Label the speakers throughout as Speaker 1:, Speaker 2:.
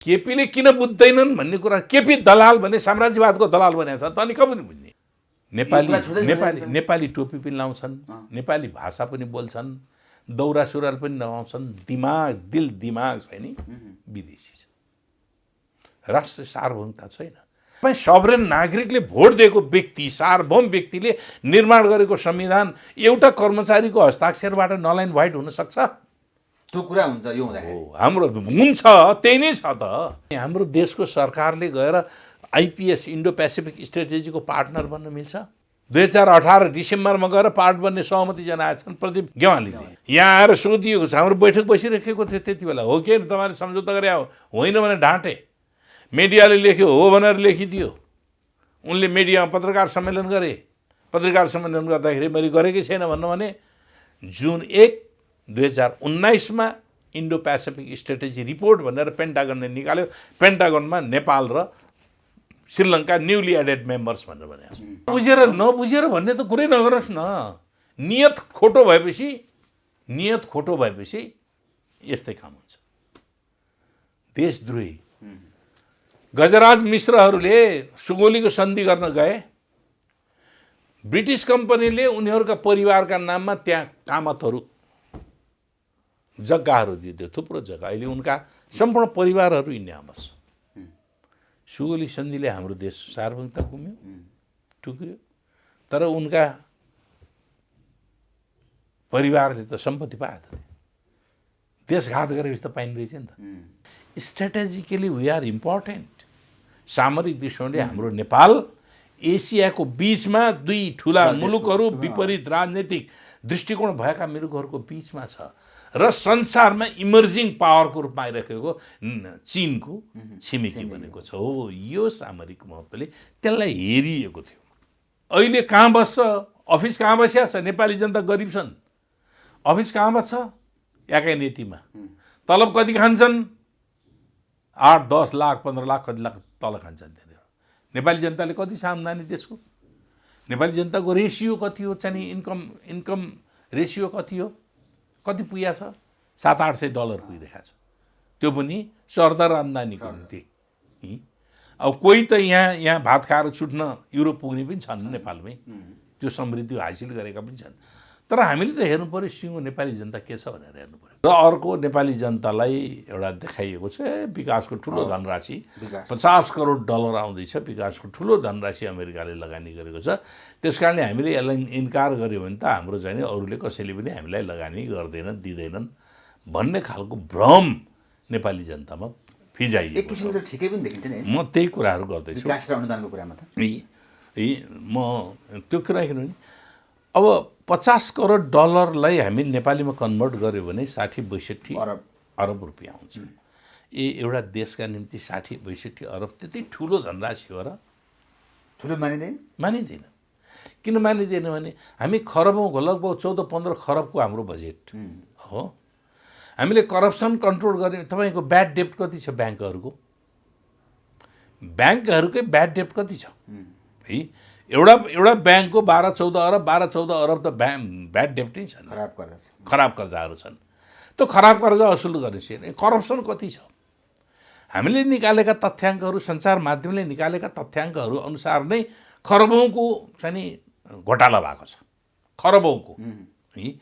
Speaker 1: केपीले किन बुझ्दैनन् भन्ने कुरा, केपी दलाल भने साम्राज्यवादको दलाल भनेको छ त, अनि कहिले बुझ्ने? नेपाली टोपी पनि लाउँछन्, नेपाली भाषा पनि बोल्छन्, दौरा सुरुवाल पनि लगाउँछन्, दिमाग चाहिँ नि विदेशी छ। राष्ट्रिय सार्वभौमता छैन। तपाईँ सभरेन नागरिकले भोट दिएको व्यक्ति, सार्वभौम व्यक्तिले निर्माण गरेको संविधान एउटा कर्मचारीको हस्ताक्षरबाट नल एन्ड व्हाइट हुन सक्छ?
Speaker 2: त्यो कुरा हुन्छ यो हुँदाखेरि?
Speaker 1: हाम्रो हुन्छ, त्यही नै छ त। हाम्रो देशको सरकारले गएर आइपिएस इन्डो पेसिफिक स्ट्रेटेजीको पार्टनर बन्न मिल्छ? 2018 डिसेम्बरमा गएर पार्ट बन्ने सहमति जनाएका छन् प्रदीप गेवालीले। यहाँ आएर सोधिएको छ, हाम्रो बैठक बसिरहेको थियो त्यति बेला, हो कि तपाईँले सम्झौता गरे होइन भने ढाँटे। मिडियाले लेख्यो हो भनेर लेखिदियो। उनले मिडियामा पत्रकार सम्मेलन गरे। पत्रकार सम्मेलन गर्दाखेरि मैले गरेकै छैन भन्नु भने जुन 1, 2019 इन्डो पेसिफिक स्ट्रेटेजी रिपोर्ट भनेर पेन्टागनले निकाल्यो। पेन्टागनमा नेपाल र श्रीलङ्का न्युली एडेड मेम्बर्स भनेर भनेको छ। बुझेर नबुझेर भन्ने त कुरै नगरोस् न। नियत खोटो भएपछि यस्तै काम हुन्छ। देशद्रोही गजराज मिश्रहरूले सुगोलीको सन्धि गर्न गए। ब्रिटिस कम्पनीले उनीहरूका परिवारका नाममा त्यहाँ कामतहरू जग्गाहरू दिइदियो, थुप्रो जग्गा। अहिले उनका सम्पूर्ण परिवारहरू इन्डियामा छ। सुगोली सन्धिले हाम्रो देश सार्वभौमता गुम्यो, टुक्रियो। तर उनका परिवारले त सम्पत्ति पायो त। देशघात गरेपछि त पाइने रहेछ नि त। Strategically we are important. सामरिक दृष्टिकोणले हाम्रो नेपाल एसियाको बिचमा दुई ठुला मुलुकहरू, विपरीत राजनीतिक दृष्टिकोण भएका मुलुकहरूको बिचमा छ र संसारमा इमर्जिङ पावरको रूपमा आइरहेको चीनको छिमेकी बनेको छ। हो, यो सामरिक महत्त्वले त्यसलाई हेरिएको थियो। अहिले कहाँ बस्छ? अफिस कहाँ बसिया छ? नेपाली जनता गरिब छन्। अफिस कहाँ बस्छ? एकाइनेटीमा। तलब कति खान्छन्? 8, 10 लाख, 15 लाख, कति लाख तल खान्छन् त्यहाँनिर। नेपाली जनताले कति छ आम्दानी देशको? नेपाली जनताको रेसियो कति हो? चाहिँ इन्कम रेसियो कति हो? कति पुगेको छ? $700-800 पुगिरहेको छ। त्यो पनि सरदर आम्दानीको निम्ति। अब कोही त यहाँ भात खाएर छुट्न युरोप पुग्ने पनि छन् नेपालमै, त्यो समृद्धि हासिल गरेका पनि छन्। तर हामीले त हेर्नु पऱ्यो सिङ्गो नेपाली जनता के छ भनेर हेर्नु पऱ्यो। र अर्को नेपाली जनतालाई एउटा देखाइएको छ विकासको ठुलो धनराशि, $50 करोड आउँदैछ। विकासको ठुलो धनराशि अमेरिकाले लगानी गरेको छ। त्यस कारणले हामीले यसलाई इन्कार गर्यो भने त हाम्रो चाहिँ अरूले कसैले पनि हामीलाई लगानी गर्दैनन्, दिँदैनन् भन्ने खालको भ्रम नेपाली जनतामा फिजाइएको।
Speaker 2: एक किसिमले त ठिकै पनि देखिन्छ नि।
Speaker 1: म त्यही कुराहरू गर्दैछु।
Speaker 2: विकास र अनुदानको कुरामा त
Speaker 1: म त्यो कुरा किनभने अब $50 करोड हामी नेपालीमा कन्भर्ट गर्यो भने 60-62 अरब रुपियाँ आउँछ। एउटा देशका निम्ति 60-62 अरब त्यति ठुलो धनराशि हो र?
Speaker 2: ठुलो
Speaker 1: मानिँदैन। किन मानिँदैन भने हामी खरबौँ, लगभग 14-15 खरबको हाम्रो बजेट हो। हामीले करप्सन कन्ट्रोल गर्ने। तपाईँको ब्याड डेप्ट कति छ ब्याङ्कहरूको? ब्याङ्कहरूकै ब्याड डेप्ट कति छ है? एउटा ब्याङ्कको 12-14 अरब त ब्याड डेप्ट नै छन्, खराब कर्जाहरू छन्। त्यो खराब कर्जा असुल गर्ने करप्सन कति छ? हामीले निकालेका तथ्याङ्कहरू, सञ्चार माध्यमले निकालेका तथ्याङ्कहरू अनुसार नै खरबौँको चाहिँ घोटाला भएको छ। खरबौँको है।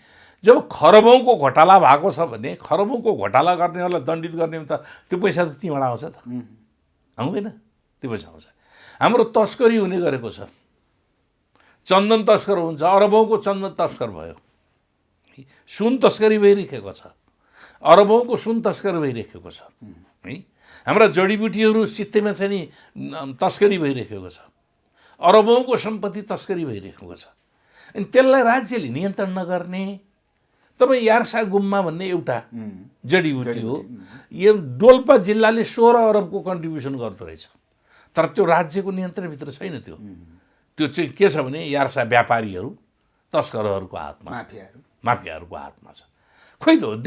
Speaker 1: जब खरबौँको घोटाला भएको छ भने खरबौँको घोटाला गर्नेहरूलाई दण्डित गर्ने त त्यो पैसा त त्यहीँबाट आउँछ त, आउँदैन? त्यो पैसा आउँछ। हाम्रो तस्करी हुने गरेको छ। चन्दन तस्कर हुन्छ, अरबौँको चन्दन तस्कर भयो। सुन तस्करी भइरहेको छ, अरबौँको सुन तस्करी भइरहेको छ है। हाम्रा जडीबुटीहरू सित्तैमा चाहिँ नि तस्करी भइरहेको छ। अरबौँको सम्पत्ति तस्करी भइरहेको छ। अनि त्यसलाई राज्यले नियन्त्रण नगर्ने। तपाईँ यार्सा गुम्मा भन्ने एउटा जडीबुटी हो, यो डोल्पा जिल्लाले 16 अरबको कन्ट्रिब्युसन गर्दो रहेछ। तर त्यो राज्यको नियन्त्रणभित्र छैन। त्यो चाहिँ के छ भने यार्सा व्यापारीहरू, तस्करहरूको हातमा, माफियाहरूको हातमा छ। खोइ त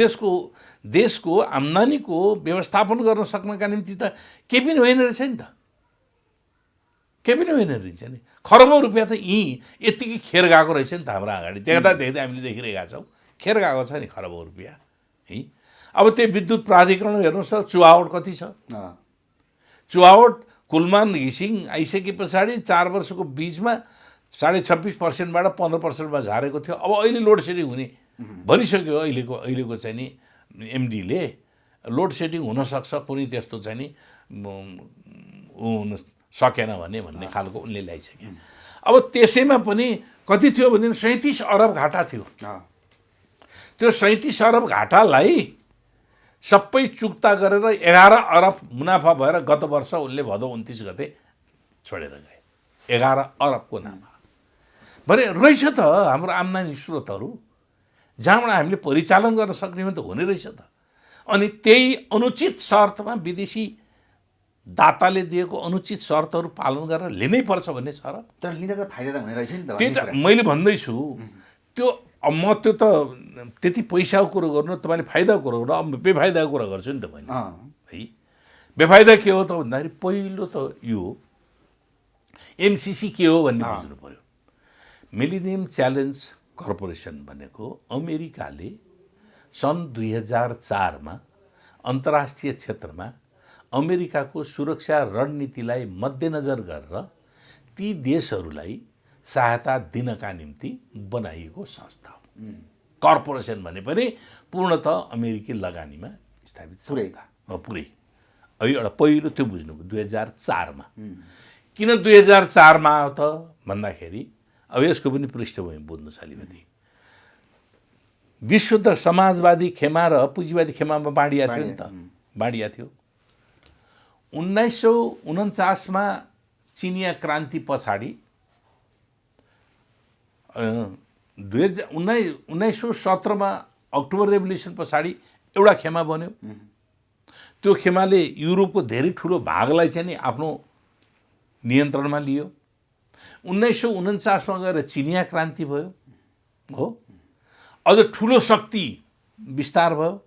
Speaker 1: देशको आम्दानीको व्यवस्थापन गर्न सक्नका निम्ति त केही पनि होइन रहेछ नि त। केही पनि होइन रहेछ नि। खरबौँ रुपियाँ त यत्तिकै खेर गएको रहेछ नि त हाम्रो अगाडि। देख्दा हामीले देखिरहेका छौँ, खेर गएको छ नि खरबौँ रुपियाँ है। अब त्यो विद्युत प्राधिकरण हेर्नुहोस्, चुहावट कति छ? चुहावट कुलमान घिसिङ आइसके पछाडि 4 वर्षको बिचमा 26.5%बाट 15%मा झारेको थियो। अब अहिले लोड सेडिङ हुने भनिसक्यो। अहिलेको चाहिँ नि एमडीले लोड सेडिङ हुनसक्छ, कुनै त्यस्तो चाहिँ नि हुन सकेन भन्ने खालको उनले ल्याइसके। अब त्यसैमा पनि कति थियो भने 37 अरब घाटा थियो। त्यो 37 अरब घाटालाई सबै चुक्ता गरेर 11 अरब मुनाफा भएर गत वर्ष उनले भदौ 29 गते छोडेर गए। 11 अरबको नाममा भने रहेछ त हाम्रो आम्दानी स्रोतहरू, जहाँबाट हामीले परिचालन गर्न सक्ने हो त हुने रहेछ त। अनि त्यही अनुचित शर्तमा विदेशी दाताले दिएको अनुचित शर्तहरू पालन गरेर लिनै पर्छ भन्ने छ र।
Speaker 2: तर लिँदा त फाइदा त हुने रहेछ नि त।
Speaker 1: त्यही त मैले भन्दैछु। त्यो म त्यो त त्यति पैसाको कुरो गर्नु, तपाईँले फाइदाको कुरो गर्नु, अब बेफाइदाको कुरा गर्छु नि त मैले है। बेफाइदा के हो त भन्दाखेरि पहिलो त यो एमसिसी के हो भन्ने बुझ्नु पर्यो। मिलेनियम च्यालेन्ज कर्पोरेसन भनेको अमेरिकाले सन् 2004मा अन्तर्राष्ट्रिय क्षेत्रमा अमेरिकाको सुरक्षा रणनीतिलाई मध्यनजर गरेर ती देशहरूलाई सहायता दिनका निम्ति बनाइएको संस्था हो। कर्पोरेसन भने पनि पूर्णतः अमेरिकी लगानीमा स्थापित संस्था हो पुरै। अब एउटा पहिलो त्यो बुझ्नुभयो 2004मा। किन 2004मा आयो त भन्दाखेरि अब यसको पनि पृष्ठभूमि बुझ्नु छ अलिकति। विश्व त समाजवादी खेमा र पुँजीवादी खेमामा बाँडिया थियो नि त, बाँडिया थियो। 1949मा चिनिया क्रान्ति पछाडि 1917मा अक्टोबर रेभोल्युसन पछाडि एउटा खेमा बन्यो। त्यो खेमाले युरोपको धेरै ठुलो भागलाई चाहिँ नि आफ्नो नियन्त्रणमा लियो। 1949मा गएर चिनिया क्रान्ति भयो हो। अझ ठुलो शक्ति विस्तार भयो।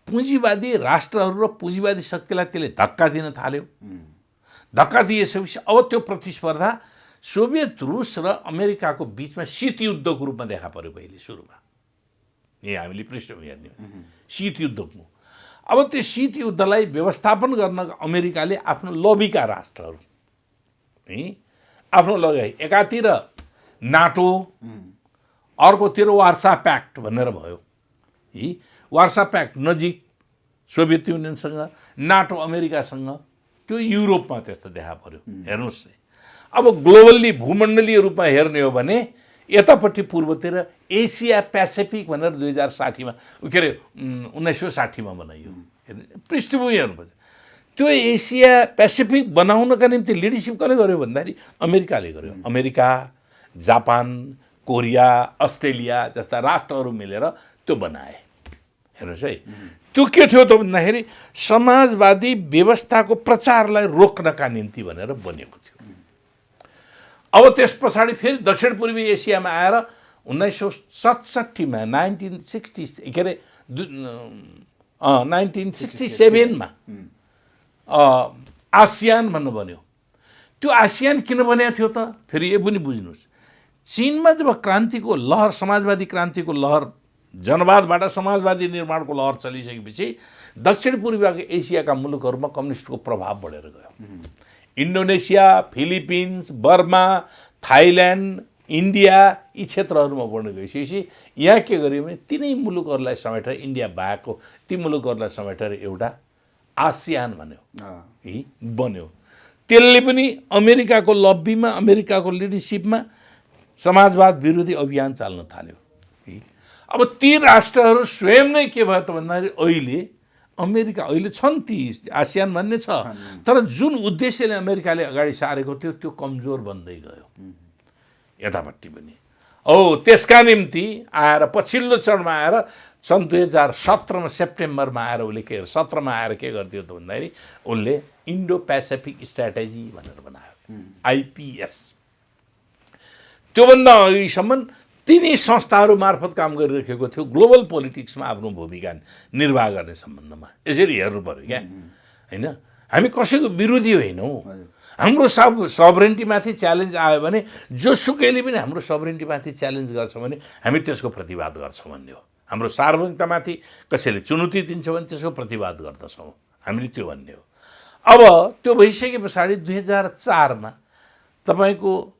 Speaker 1: पुँजीवादी राष्ट्रहरू र पुँजीवादी शक्तिलाई त्यसले धक्का दिन थाल्यो। धक्का दिएपछि अब त्यो प्रतिस्पर्धा सोभियत रुस र अमेरिकाको बिचमा शीत युद्धको रूपमा देखा पर्यो पहिले सुरुमा। यही हामीले पृष्ठभूमि हेर्ने शीत युद्धको। अब त्यो शीत युद्धलाई व्यवस्थापन गर्न अमेरिकाले आफ्नो लबीका राष्ट्रहरू आफ्नो लगाए। एकातिर नाटो, अर्कोतिर वार्सा प्याक्ट भनेर भयो। वार्सा प्याक्ट नजिक सोभियत युनियनसँग, नाटो अमेरिकासँग, त्यो युरोपमा त्यस्तो देखा पर्यो। हेर्नुहोस् अब ग्लोबल्ली भूमण्डलीय रूपमा हेर्ने हो भने यतापट्टि पूर्वतिर एसिया पेसिफिक भनेर 2060मा के अरे 1960मा बनाइयो। पृष्ठभूमि हेर्नुपर्छ। त्यो एसिया पेसिफिक बनाउनका निम्ति लिडरसिप कसले गर्यो भन्दाखेरि अमेरिकाले गर्यो। अमेरिका, जापान, कोरिया, अस्ट्रेलिया जस्ता राष्ट्रहरू मिलेर त्यो बनाए। हेर्नुहोस् है, त्यो के थियो त भन्दाखेरि समाजवादी व्यवस्थाको प्रचारलाई रोक्नका निम्ति भनेर बनेको थियो। अब त्यस पछाडि फेरि दक्षिण पूर्वी एसियामा आएर 1967मा 1967मा आसियान भन्नु बन्यो। त्यो आसियान किन बनेको थियो त फेरि यो पनि बुझ्नुहोस्। चीनमा जब क्रान्तिको लहर, समाजवादी क्रान्तिको लहर, जनवादबाट समाजवादी निर्माणको लहर चलिसकेपछि दक्षिण पूर्वी एसियाका मुलुकहरूमा कम्युनिस्टको प्रभाव बढेर गयो। Indonesia, Philippines, Burma, Thailand, India यी क्षेत्रहरूमा बढ्न गइसकेपछि यहाँ के गर्यो भने तिनै मुलुकहरूलाई समेटेर, इन्डिया बाहेकको ती मुलुकहरूलाई समेटेर एउटा आसियान भन्यो बन्यो। त्यसले पनि अमेरिकाको लब्बीमा, अमेरिकाको लिडरसिपमा समाजवाद विरोधी अभियान चाल्न थाल्यो। अब ती राष्ट्रहरू स्वयं नै के भयो त भन्दाखेरि अहिले छन् ती आसियान भन्ने छ, तर जुन उद्देश्यले अमेरिकाले अगाडि सारेको थियो त्यो कमजोर बन्दै गयो यतापट्टि पनि। त्यसका निम्ति आएर पछिल्लो चरणमा आएर सन् 2017मा सेप्टेम्बरमा आएर उसले के 17मा आएर के गरिदियो त भन्दाखेरि उसले इन्डो पेसिफिक स्ट्राटेजी भनेर बनायो, आइपिएस। त्योभन्दा अघिसम्म तिनै संस्थाहरू मार्फत काम गरिरहेको थियो ग्लोबल पोलिटिक्समा आफ्नो भूमिका निर्वाह गर्ने सम्बन्धमा। यसरी हेर्नु पर्यो क्या, होइन? हामी कसैको विरोधी होइनौँ। हाम्रो सबरेन्टीमाथि च्यालेन्ज आयो भने जोसुकैले पनि हाम्रो सबरेन्टीमाथि च्यालेन्ज गर्छ भने हामी त्यसको प्रतिवाद गर्छौँ भन्ने हो। हाम्रो सार्वभौमिकतामाथि कसैले चुनौती दिन्छ भने त्यसको प्रतिवाद गर्दछौँ हामीले, त्यो भन्ने हो। अब त्यो भइसके पछाडि 2004मा तपाईँको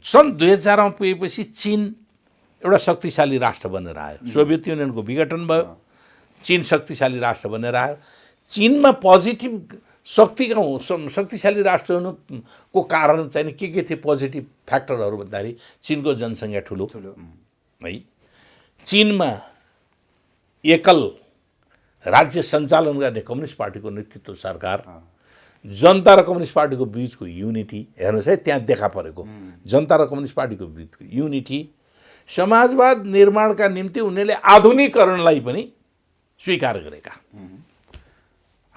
Speaker 1: सन् 2000मा पुगेपछि चीन एउटा शक्तिशाली राष्ट्र बनेर आयो। सोभियत युनियनको विघटन भयो, चीन शक्तिशाली राष्ट्र बनेर आयो। चीनमा पोजिटिभ शक्तिशाली राष्ट्र हुनुको कारण चाहिँ के थिए पोजिटिभ फ्याक्टरहरू भन्दाखेरि चीनको जनसङ्ख्या ठुलो है, चीनमा एकल राज्य सञ्चालन गर्ने कम्युनिस्ट पार्टीको नेतृत्व सरकार, जनता र कम्युनिस्ट पार्टीको बिचको युनिटी हेर्नुहोस् है, त्यहाँ देखा परेको जनता र कम्युनिस्ट पार्टीको बिचको युनिटी, समाजवाद निर्माणका निम्ति उनीहरूले आधुनिकीकरणलाई पनि स्वीकार गरेका,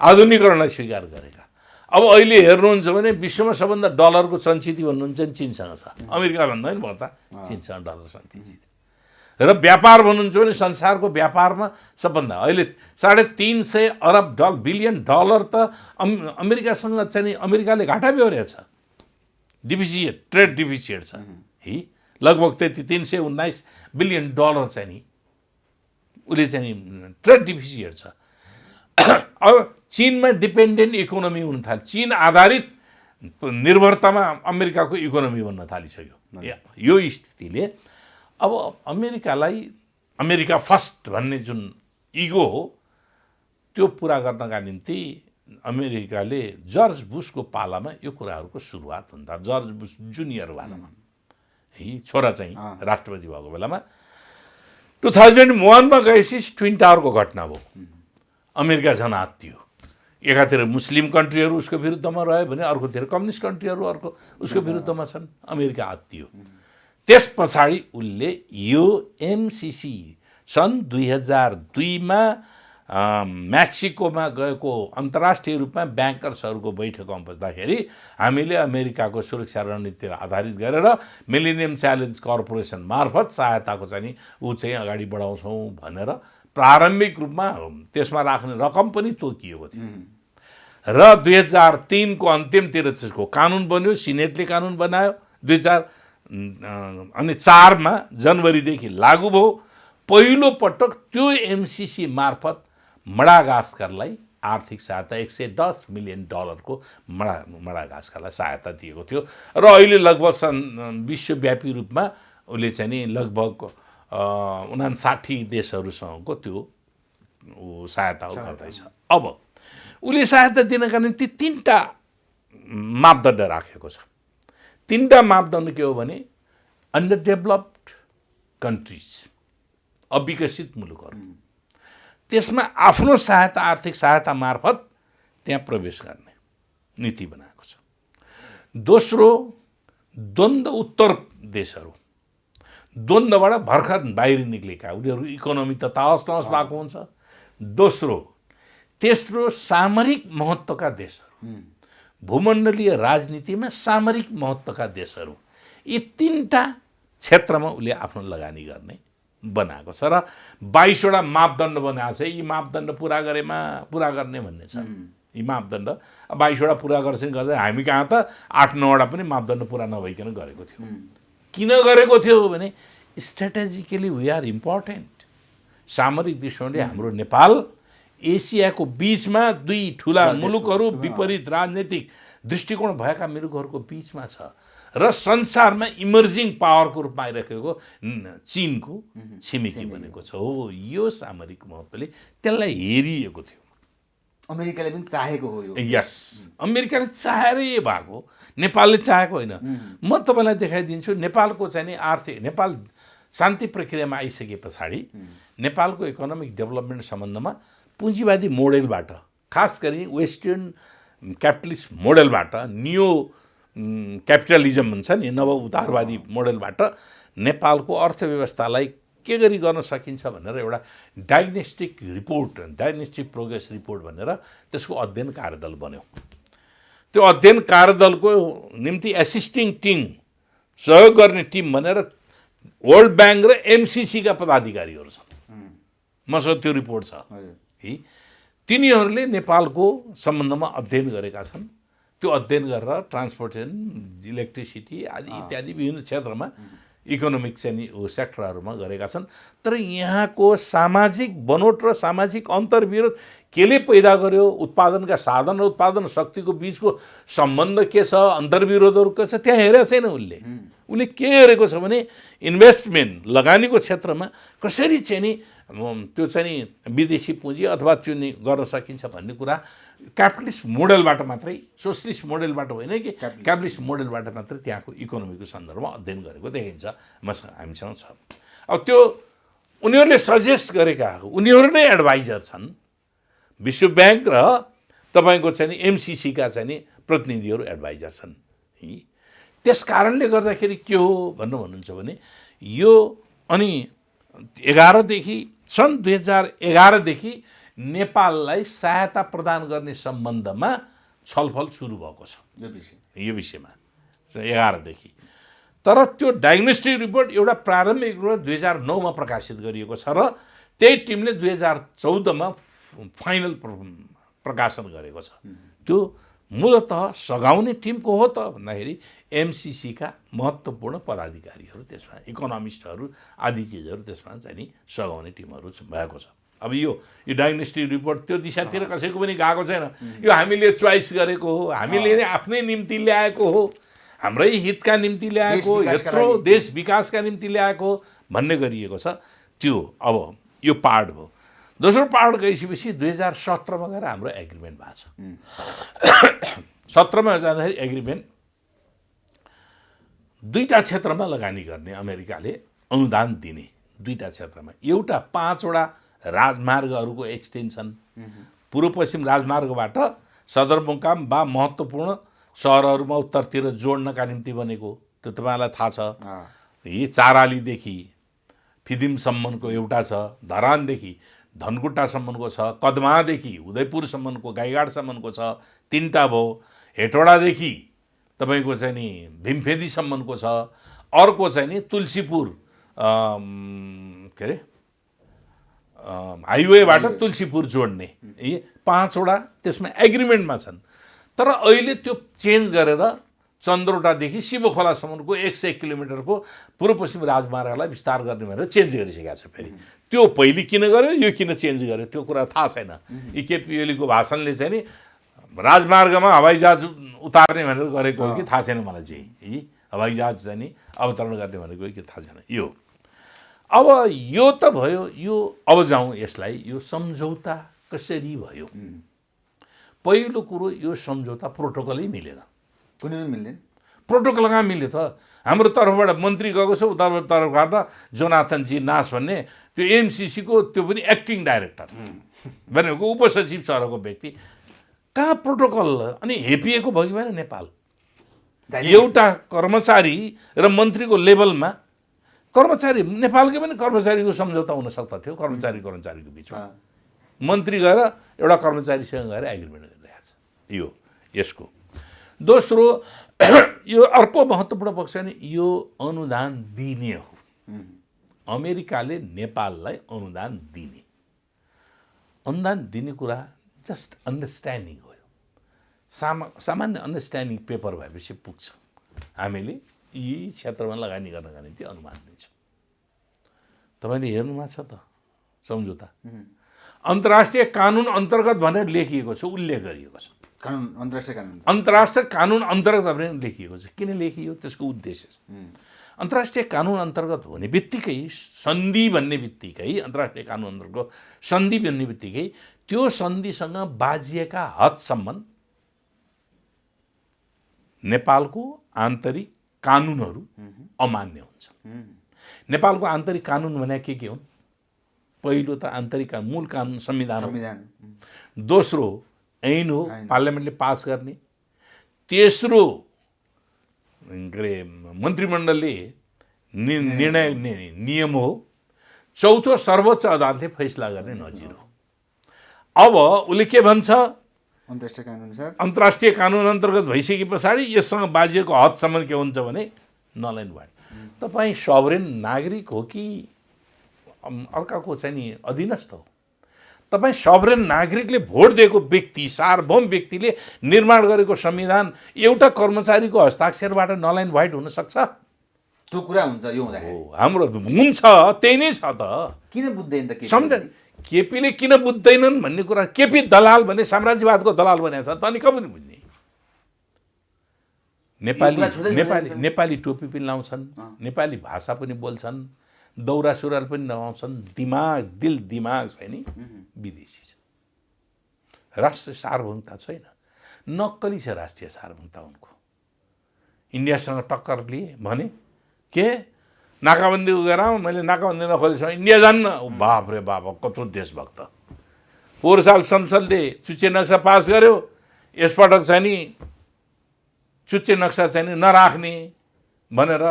Speaker 1: आधुनिकीकरणलाई स्वीकार गरेका। अब अहिले हेर्नुहुन्छ भने विश्वमा सबभन्दा डलरको सञ्चित भन्नुहुन्छ नि चीनसँग छ, अमेरिका भन्दा पनि बढ्ता चीनसँग डलर सञ्चित। र व्यापार भन्नुहुन्छ भने संसारको व्यापारमा सबभन्दा अहिले 350 अरब बिलियन डलर त अमेरिकासँग चाहिँ अमेरिकाले घाटा बेहोरेको छ, डिफिसिट, ट्रेड डिफिसिट छ है, लगभग त्यति 319 बिलियन डलर चाहिँ नि उसले चाहिँ ट्रेड डिफिसिट छ। अब चीनमा डिपेन्डेन्ट इकोनोमी हुन थाल्यो, चीन आधारित निर्भरतामा अमेरिकाको इकोनोमी बन्न थालिसक्यो। यो स्थितिले अब अमेरिकालाई अमेरिका फर्स्ट भन्ने जुन इगो हो त्यो पुरा गर्नका निम्ति अमेरिकाले जर्ज बुसको पालामा यो कुराहरूको सुरुवात हुन थाल्यो। जर्ज बुस जुनियर वालामा है, छोरा चाहिँ राष्ट्रपति भएको बेलामा 2001मा गएपछि ट्विन टावरको घटना भयो। अमेरिका झन् आत्तियो, एकातिर मुस्लिम कन्ट्रीहरू उसको विरुद्धमा रह्यो भने अर्कोतिर कम्युनिस्ट कन्ट्रीहरू अर्को उसको विरुद्धमा छन्, अमेरिका आत्तियो। त्यस पछाडि उसले यो एमसिसी सन् 2002मा मेक्सिकोमा गएको अन्तर्राष्ट्रिय रूपमा ब्याङ्कर्सहरूको बैठकमा बस्दाखेरि हामीले अमेरिकाको सुरक्षा रणनीतिलाई आधारित गरेर मिलेनियम च्यालेन्ज कर्पोरेसन मार्फत सहायताको चाहिँ ऊ चाहिँ अगाडि बढाउँछौँ भनेर प्रारम्भिक रूपमा त्यसमा राख्ने रकम पनि तोकिएको थियो। र 2003को अन्तिमतिर त्यसको कानुन बन्यो, सिनेटले कानुन बनायो। 2004मा जनवरीदेखि लागू भयो। पहिलो पटक त्यो एमसिसी मार्फत मडागास्करलाई आर्थिक सहायता 110 मिलियन डलरको मडागास्करलाई सहायता दिएको थियो। र अहिले लगभग विश्वव्यापी रूपमा उसले चाहिँ नि लगभग 59 देशहरूसँगको त्यो सहायता गर्दैछ। अब उसले सहायता दिनका निम्ति 3टा मापदण्ड राखेको छ। 3टा मापदण्ड के हो भने अन्डर डेभलप्ड कन्ट्रिज, अविकसित मुलुकहरू, त्यसमा आफ्नो सहायता आर्थिक सहायता मार्फत त्यहाँ प्रवेश गर्ने नीति बनाएको छ। दोस्रो द्वन्द्व उत्तर देशहरू, द्वन्द्वबाट भर्खर बाहिर निक्लेका, उनीहरू इकोनोमी त तहस नहस भएको हुन्छ। तेस्रो सामरिक महत्त्वका देशहरू, भूमण्डलीय राजनीतिमा सामरिक महत्त्वका देशहरू, यी 3टा क्षेत्रमा उसले आफ्नो लगानी गर्ने बनाएको छ। र 22वटा मापदण्ड बनाएको छ। यी मापदण्ड पुरा गर्ने भन्ने छ। यी मापदण्ड 22वटा पुरा गर्छन् गर्दा हामी कहाँ त 8-9वटा पनि मापदण्ड पुरा नभइकन गरेको थियो। किन गरेको थियो भने स्ट्र्याटेजिकली वी आर इम्पोर्टेन्ट। सामरिक दृष्टिकोणले हाम्रो नेपाल एसियाको बिचमा 2 ठुला मुलुकहरू, विपरीत राजनीतिक दृष्टिकोण भएका मुलुकहरूको बिचमा छ र संसारमा इमर्जिङ पावरको रूपमा आइरहेको चीनको छिमेकी बनेको छ। हो, यो सामरिक महत्त्वले त्यसलाई हेरिएको थियो।
Speaker 2: अमेरिकाले पनि चाहेको हो यो।
Speaker 1: यस, अमेरिकाले चाहेरै भएको, नेपालले चाहेको होइन। म तपाईँलाई देखाइदिन्छु। नेपालको चाहिँ नि नेपाल शान्ति प्रक्रियामा आइसके पछाडि नेपालको इकोनोमिक डेभलपमेन्ट सम्बन्धमा पुँजीवादी मोडेलबाट, खास गरी वेस्टर्न क्यापिटलिस्ट मोडेलबाट, नियो क्यापिटलिजम हुन्छ नि, नव उदारवादी मोडेलबाट नेपालको अर्थव्यवस्थालाई के गरी गर्न सकिन्छ भनेर एउटा diagnostic report, diagnostic progress report भनेर त्यसको अध्ययन कार्यदल बन्यो। त्यो अध्ययन कार्यदलको निम्ति एसिस्टिङ टिम, सहयोग गर्ने टिम भनेर वर्ल्ड ब्याङ्क र एमसिसीका पदाधिकारीहरू छन्। मसँग त्यो रिपोर्ट छ है। तिनीहरूले नेपालको सम्बन्धमा अध्ययन गरेका छन्। त्यो अध्ययन गरेर ट्रान्सपोर्टेसन, इलेक्ट्रिसिटी आदि इत्यादि विभिन्न क्षेत्रमा इकोनोमिक चाहिँ सेक्टरहरूमा गरेका छन्। तर यहाँको सामाजिक बनोट र सामाजिक अन्तर्विरोध केले पैदा गर्यो, उत्पादनका साधन र उत्पादन शक्तिको बिचको सम्बन्ध के छ, अन्तर्विरोधहरू के छ, त्यहाँ हेरेको छैन उसले के हेरेको छ भने इन्भेस्टमेन्ट लगानीको क्षेत्रमा कसरी चाहिँ नि त्यो चाहिँ नि विदेशी पुँजी अथवा त्यो नि गर्न सकिन्छ भन्ने कुरा क्यापिटलिस्ट मोडलबाट मात्रै, सोसलिस्ट मोडलबाट होइन कि क्यापिटलिस्ट मोडलबाट मात्रै त्यहाँको इकोनोमीको सन्दर्भमा अध्ययन गरेको देखिन्छ हामीसँग छ। अब त्यो उनीहरूले सजेस्ट गरेका उनीहरू नै एडभाइजर छन्, विश्व ब्याङ्क र तपाईँको चाहिँ नि एमसिसीका चाहिँ नि प्रतिनिधिहरू एडभाइजर छन्। त्यस कारणले गर्दाखेरि के हो भन्नुहुन्छ भने यो अनि 11देखि सन् 2011देखि नेपाललाई सहायता प्रदान गर्ने सम्बन्धमा छलफल सुरु भएको छ यो विषयमा 11देखि। तर त्यो डायग्नोस्टिक रिपोर्ट एउटा प्रारम्भिक रूपमा 2009मा प्रकाशित गरिएको छ र त्यही टिमले 2014मा फाइनल प्रकाशन गरेको छ। त्यो मूलतः सघाउने टिमको हो त भन्दाखेरि एमसिसीका महत्त्वपूर्ण पदाधिकारीहरू, त्यसमा इकोनोमिस्टहरू आदि चिजहरू त्यसमा चाहिँ नि सघाउने टिमहरू भएको छ। अब यो डायग्नोस्टिक रिपोर्ट त्यो दिशातिर कसैको पनि गएको छैन, यो हामीले चोइस गरेको हो, हामीले नै आफ्नै निम्ति ल्याएको हो, हाम्रै हितका निम्ति ल्याएको, यत्रो देश विकासका निम्ति ल्याएको भन्ने गरिएको छ। त्यो अब यो पार्ट भयो। दोस्रो पार्ट गइसकेपछि 2017मा गएर हाम्रो एग्रिमेन्ट भएको छ। 17मा जाँदाखेरि एग्रिमेन्ट दुईवटा क्षेत्रमा लगानी गर्ने अमेरिकाले अनुदान दिने, दुईवटा क्षेत्रमा। एउटा 5वटा राजमार्गहरूको एक्सटेन्सन, पूर्व पश्चिम राजमार्गबाट सदरमुकाम वा महत्त्वपूर्ण सहरहरूमा उत्तरतिर जोड्नका निम्ति बनेको, त्यो तपाईँलाई थाहा छ। यी चारालीदेखि फिदिमसम्मको एउटा छ, धरानदेखि धनकुटासम्मको छ, कदमादेखि उदयपुरसम्मको, गाईघाटसम्मको छ, 3टा भयो। हेटौडादेखि तपाईँको चाहिँ नि भीमफेदीसम्मको छ। अर्को चाहिँ नि तुलसीपुर के अरे हाइवेबाट तुलसीपुर जोड्ने, यी 5वटा त्यसमा एग्रिमेन्टमा छन्। तर अहिले त्यो चेन्ज गरेर चन्द्रोटादेखि शिवखोलासम्मको 100 किलोमिटरको पूर्व पश्चिम राजमार्गलाई विस्तार गर्ने भनेर चेन्ज गरिसकेको छ। फेरि त्यो पहिले किन गर्यो, यो किन चेन्ज गर्यो, त्यो कुरा थाहा छैन। इकेपी ओलीको भाषणले चाहिँ नि राजमार्गमा हवाईजहाज उतार्ने भनेर गरेको हो कि थाहा छैन मलाई चाहिँ। हवाईजहाज चाहिँ नि अवतरण गर्ने भनेको हो कि थाहा छैन। यो अब यो त भयो, यो अब जाउँ यसलाई, यो सम्झौता कसरी भयो। पहिलो कुरो, यो सम्झौता प्रोटोकलै मिलेन,
Speaker 2: कुनै पनि मिल्दैन।
Speaker 1: प्रोटोकल कहाँ मिल्यो त? हाम्रो तर्फबाट मन्त्री गएको छ, उता तर्फबाट जोनाथन जी नास भन्ने त्यो एमसिसीको त्यो पनि एक्टिङ डाइरेक्टर भनेको उपसचिव सरको व्यक्ति, कहाँ प्रोटोकल? अनि हेपिएको भयो कि भएन नेपाल? एउटा कर्मचारी र मन्त्रीको लेभलमा कर्मचारी, नेपालकै पनि कर्मचारीको सम्झौता हुन सक्दथ्यो थियो कर्मचारीको बिचमा। मन्त्री गएर एउटा कर्मचारीसँग गएर एग्रिमेन्ट गरिरहेको छ। यो यसको दोस्रो, यो अर्को महत्त्वपूर्ण पक्ष नि यो अनुदान दिने हो। अमेरिकाले नेपाललाई अनुदान दिने, अनुदान दिने कुरा जस्ट अन्डरस्ट्यान्डिङ हो। सामान्य अन्डरस्ट्यान्डिङ पेपर भएपछि पुग्छ। हामीले यी क्षेत्रमा लगानी गर्नका निम्ति अनुमान दिन्छौँ। तपाईँले हेर्नुमा छ त सम्झौता, अन्तर्राष्ट्रिय कानुन अन्तर्गत भनेर लेखिएको छ, उल्लेख गरिएको छ। अन्तर्राष्ट्रिय कानुन अन्तर्गत भनेर लेखिएको छ। किन लेखियो? त्यसको उद्देश्य छ। अन्तर्राष्ट्रिय कानुन अन्तर्गत हुने बित्तिकै, सन्धि भन्ने बित्तिकै, अन्तर्राष्ट्रिय कानुन अन्तर्गत सन्धि भन्ने बित्तिकै त्यो सन्धिसँग बाजिएका हदसम्म नेपालको आन्तरिक कानुनहरू अमान्य हुन्छ। नेपालको आन्तरिक कानुन भने के हुन्? पहिलो त आन्तरिक मूल कानुन संविधान हो। दोस्रो ऐन हो, पार्लियामेन्टले पास गर्ने। तेस्रो के अरे मन्त्रीमण्डलले निर्णय नियम हो। चौथो सर्वोच्च अदालतले फैसला गर्ने नजिर हो। अब उसले के भन्छ? अन्तर्राष्ट्रिय कानुन अन्तर्गत भइसके पछाडि यससँग बाजिएको हदसम्म के हुन्छ भने नल एन्ड भोइड। तपाईँ सभरेन नागरिक हो कि अर्काको चाहिँ नि अधीनस्थ हो? तपाईँ सभरेन नागरिकले भोट दिएको व्यक्ति, सार्वभौम व्यक्तिले निर्माण गरेको संविधान एउटा कर्मचारीको हस्ताक्षरबाट नल एन्ड भोइड हुन सक्छ?
Speaker 2: त्यो कुरा हुन्छ। यो हुँदाखेरि
Speaker 1: हाम्रो हुन्छ, त्यही नै छ त।
Speaker 2: किन बुझ्दैन त?
Speaker 1: सम्झ केपीले किन बुझ्दैनन् भन्ने कुरा, केपी दलाल भने साम्राज्यवादको दलाल भनेको छ त, अनि कहिले बुझ्ने? नेपाली टोपी पनि लाउँछन्, नेपाली भाषा पनि बोल्छन्, दौरा सुरुवाल पनि लगाउँछन्, दिमाग चाहिँ नि विदेशी छ। राष्ट्रिय सार्वभौमता छैन, नक्कली छ राष्ट्रिय सार्वभौमता उनको। इन्डियासँग टक्कर लिए भने के नाकाबन्दी गराउँ, मैले नाकाबन्दी नखोलेसम्म इन्डिया जान्न। बाप रे बाप, कत्रो देशभक्त। पोहोर साल संसदले चुच्चे नक्सा पास गर्यो, यसपटक चाहिँ नि चुच्चे नक्सा चाहिँ नि नराख्ने भनेर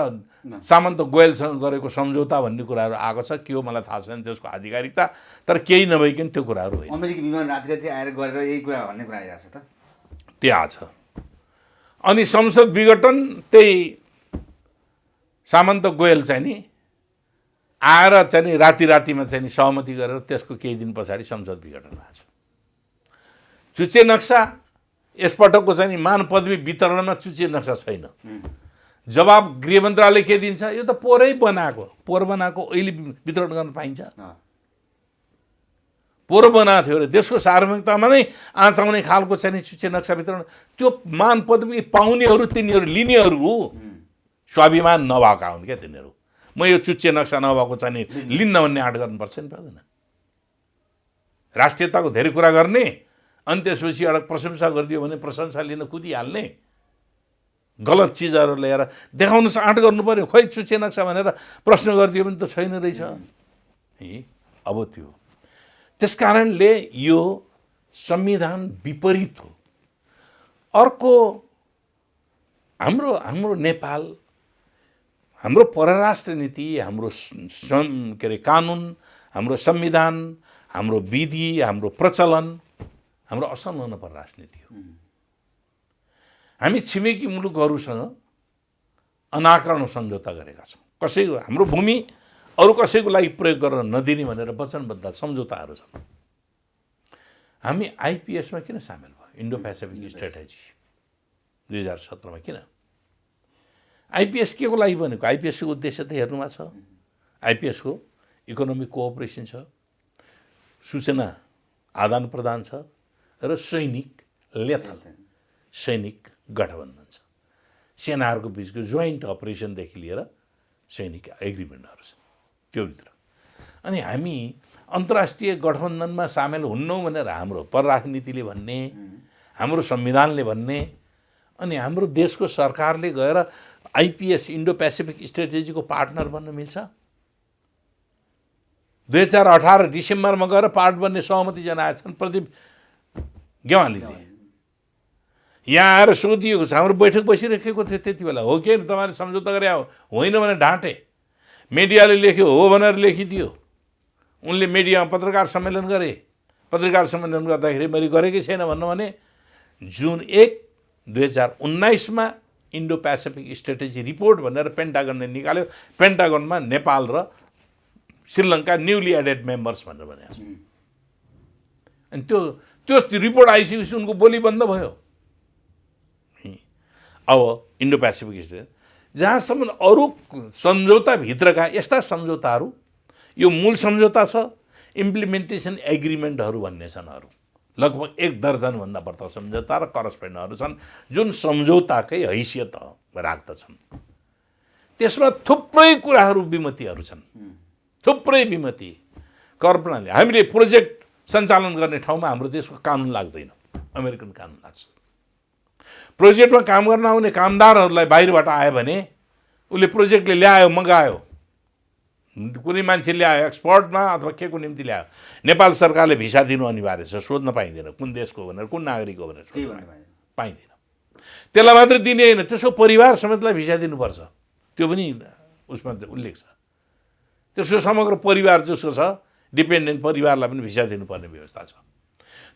Speaker 1: सामन्त गोयलसँग गरेको सम्झौता भन्ने कुराहरू आएको छ। के हो मलाई थाहा छैन त्यसको आधिकारिकता, तर केही नभइकन त्यो कुराहरू होइन।
Speaker 2: अमेरिकी विमान राति आएर गरेर यही कुरा भन्ने कुरा आइरहेको छ त,
Speaker 1: त्यहाँ छ। अनि संसद विघटन त्यही सामन्त गोयल चाहिँ नि आएर चाहिँ नि रातिमा चाहिँ नि सहमति गरेर त्यसको केही दिन पछाडि संसद विघटन भएको छ। चुच्चे नक्सा यसपटकको चाहिँ नि मान पदवी वितरणमा चुच्चे नक्सा छैन। जवाब गृह मन्त्रालय के दिन्छ? यो त पोहोर बनाएको अहिले वितरण गर्न पाइन्छ? पोहोर बनाएको थियो अरे, देशको सार्वभौमिकतामा नै आँच आउने खालको चाहिँ नि चुच्चे नक्सा वितरण। त्यो मान पदवी पाउनेहरू तिनीहरू लिनेहरू हो, स्वाभिमान नभएका हुन् क्या तिनीहरू। म यो चुच्चे नक्सा नभएको चाहिँ नि लिन्न भन्ने आँट गर्नुपर्छ नि पर्दैन? राष्ट्रियताको धेरै कुरा गर्ने अनि त्यसपछि एउटा प्रशंसा गरिदियो भने प्रशंसा लिन कुदिहाल्ने, गलत चिजहरू ल्याएर देखाउनु आँट गर्नु पर्यो। खोइ चुच्चे नक्सा भनेर प्रश्न गरिदियो भने त छैन रहेछ। अब त्यो त्यस कारणले यो संविधान विपरीत हो। अर्को हाम्रो नेपाल, हाम्रो परराष्ट्र नीति, हाम्रो के अरे कानुन, हाम्रो संविधान, हाम्रो विधि, हाम्रो प्रचलन, हाम्रो असंलग्न परराष्ट्र नीति हो। हामी छिमेकी मुलुकहरूसँग अनाकरण सम्झौता गरेका छौँ। कसैको हाम्रो भूमि अरू कसैको लागि प्रयोग गर्न नदिने भनेर वचनबद्ध सम्झौताहरू छन्। हामी आइपिएसमा किन सामेल भयो? इन्डो पेसिफिक स्ट्र्याटेजी 2017मा किन? आइपिएस के को लागि बनेको? आइपिएसको उद्देश्य त हेर्नुमा छ। आइपिएसको इकोनोमिक कोअपरेसन छ, सूचना आदान प्रदान छ र सैनिक गठबन्धन छ। सेनाहरूको बिचको जोइन्ट अपरेसनदेखि लिएर सैनिक एग्रिमेन्टहरू छ त्योभित्र। अनि हामी अन्तर्राष्ट्रिय गठबन्धनमा सामेल हुन्नौँ भनेर हाम्रो परराष्ट्र नीतिले भन्ने, हाम्रो संविधानले भन्ने, अनि हाम्रो देशको सरकारले गएर आइपिएस इन्डो पेसिफिक स्ट्र्याटेजीको पार्टनर बन्न मिल्छ? 2018 डिसेम्बरमा गएर पार्ट बन्ने सहमति जनाएछन् प्रदीप गेवालीले। यहाँ आएर सोधिएको छ, हाम्रो बैठक बसिरहेको थियो त्यति बेला, हो कि तपाईँले सम्झौता गरे होइन भने ढाँटे। मिडियाले लेख्यो हो भनेर लेखिदियो। उनले मिडियामा पत्रकार सम्मेलन गरे। पत्रकार सम्मेलन गर्दाखेरि मैले गरेकै छैन भन्नु भने जुन 1, 2019मा इन्डो पेसिफिक स्ट्र्याटेजी रिपोर्ट भनेर पेन्टागनले निकाल्यो। पेन्टागनमा नेपाल र श्रीलङ्का न्युली एडेड मेम्बर्स भनेर भनेको छ। अनि त्यो रिपोर्ट आइसकेपछि उनको बोली बन्द भयो। अब इन्डो पेसिफिक स्ट्र्याटेजी जहाँसम्म अरू सम्झौताभित्रका यस्ता सम्झौताहरू, यो मूल सम्झौता छ, इम्प्लिमेन्टेसन एग्रिमेन्टहरू भन्ने छन् अरू लगभग 1 दर्जनभन्दा बढ्ता सम्झौता र करस्पेन्डहरू छन् जुन सम्झौताकै हैसियत राख्दछन्। त्यसमा थुप्रै कुराहरू विमतिहरू छन्, थुप्रै विमति। कर प्रणाली, हामीले प्रोजेक्ट सञ्चालन गर्ने ठाउँमा हाम्रो देशको कानुन लाग्दैन, अमेरिकन कानुन लाग्छ। प्रोजेक्टमा काम गर्न आउने कामदारहरूलाई बाहिरबाट आयो भने उसले प्रोजेक्टले ल्यायो, मगायो, कुनै मान्छे ल्यायो एक्सपोर्टमा अथवा के को निम्ति ल्यायो, नेपाल सरकारले भिसा दिनु अनिवार्य छ। सोध्न पाइँदैन कुन देशको भनेर, कुन नागरिक हो भनेर पाइँदैन। त्यसलाई मात्रै दिने होइन, त्यसको परिवार समेतलाई भिसा दिनुपर्छ। त्यो पनि उसमा उल्लेख छ। त्यसको समग्र परिवार जसको छ डिपेन्डेन्ट परिवारलाई पनि भिसा दिनुपर्ने व्यवस्था छ।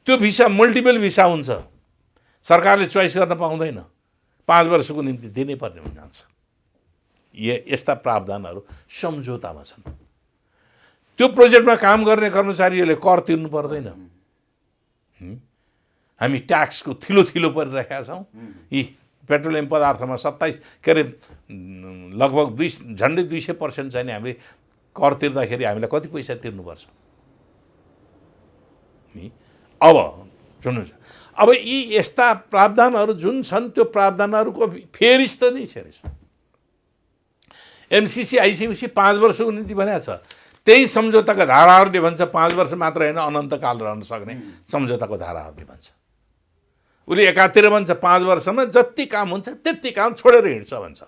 Speaker 1: त्यो भिसा मल्टिपल भिसा हुन्छ, सरकारले चोइस गर्न पाउँदैन, 5 वर्षको निम्ति दिनै पर्ने हुन जान्छ। यस्ता प्रावधानहरू सम्झौतामा छन्। त्यो प्रोजेक्टमा काम गर्ने कर्मचारीहरूले कर तिर्नु पर्दैन। हामी ट्याक्सको थिलो परिरहेका छौँ। यी पेट्रोलियम पदार्थमा 27 के अरे लगभग झन्डै 200% चाहिँ हामीले कर तिर्दाखेरि हामीलाई कति पैसा तिर्नुपर्छ? नि अब सुन्नुहोस्, अब यी यस्ता प्रावधानहरू जुन छन् त्यो प्रावधानहरूको फेरि त नै छ। एमसिसी आइसकेपछि 5 वर्षको नीति भनेको छ, त्यही सम्झौताका धाराहरूले भन्छ 5 वर्ष मात्र होइन अनन्तकाल रहन सक्ने सम्झौताको धाराहरूले भन्छ। उसले एकातिर भन्छ 5 वर्षमा जति काम हुन्छ त्यति काम छोडेर हिँड्छ भन्छ,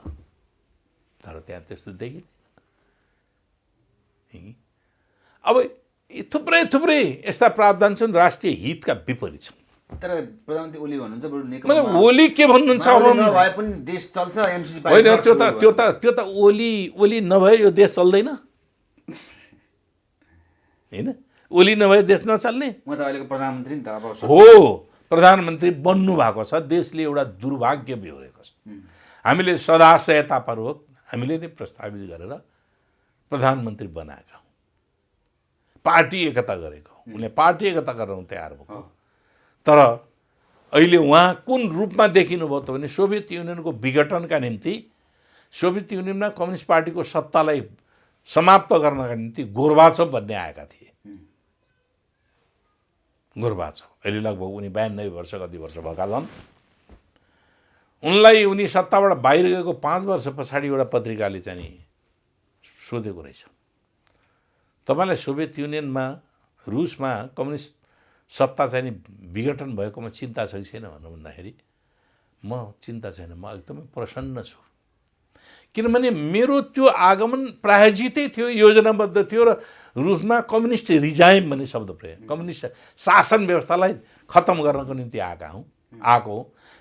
Speaker 1: तर त्यहाँ त्यस्तो देखिँदैन। अब थुप्रै थुप्रै यस्ता प्रावधान छन् राष्ट्रिय हितका विपरीत छन्।
Speaker 2: तर प्रधानमन्त्री ओली भन्नुहुन्छ बरु
Speaker 1: मैले ओली के भन्नुहुन्छ अब
Speaker 2: भए पनि देश चल्छ एमसिसी
Speaker 1: होइन, त्यो त ओली नभए यो देश चल्दैन हैन। ओली नभए देश नचल्ने।
Speaker 2: म त अहिलेको प्रधानमन्त्री नि त अब
Speaker 1: हो, प्रधानमन्त्री बन्नु भएको छ। देशले एउटा दुर्भाग्य बेहोरेको छ। हामीले सदाशयतापूर्वक हामीले नै प्रस्तावित गरेर प्रधानमन्त्री बनाएका हौँ, पार्टी एकता गरेको हौँ, उनले पार्टी एकता गराउन तयार भएको। तर अहिले उहाँ कुन रूपमा देखिनु भयो त भने सोभियत युनियनको विघटनका निम्ति, सोभियत युनियनमा कम्युनिस्ट पार्टीको सत्तालाई समाप्त गर्नका निम्ति गोर्बाचोभ भन्ने आएका थिए। गोर्बाचोभ अहिले लगभग उनी 92 वर्ष कति वर्ष भएका छन्। उनलाई उनी सत्ताबाट बाहिर गएको 5 वर्ष पछाडि एउटा पत्रिकाले चाहिँ सोधेको रहेछ, तपाईँलाई सोभियत युनियनमा रुसमा कम्युनिस्ट सत्ता चाहिँ नि विघटन भएकोमा चिन्ता छ कि छैन भनेर भन्दाखेरि म चिन्ता छैन, म एकदमै प्रसन्न छु। किनभने मेरो त्यो आगमन प्रायोजितै थियो, योजनाबद्ध थियो र रुसमा कम्युनिस्ट रिजाइम भन्ने शब्द प्रयोग, कम्युनिस्ट शासन व्यवस्थालाई खत्तम गर्नको निम्ति आएको हो।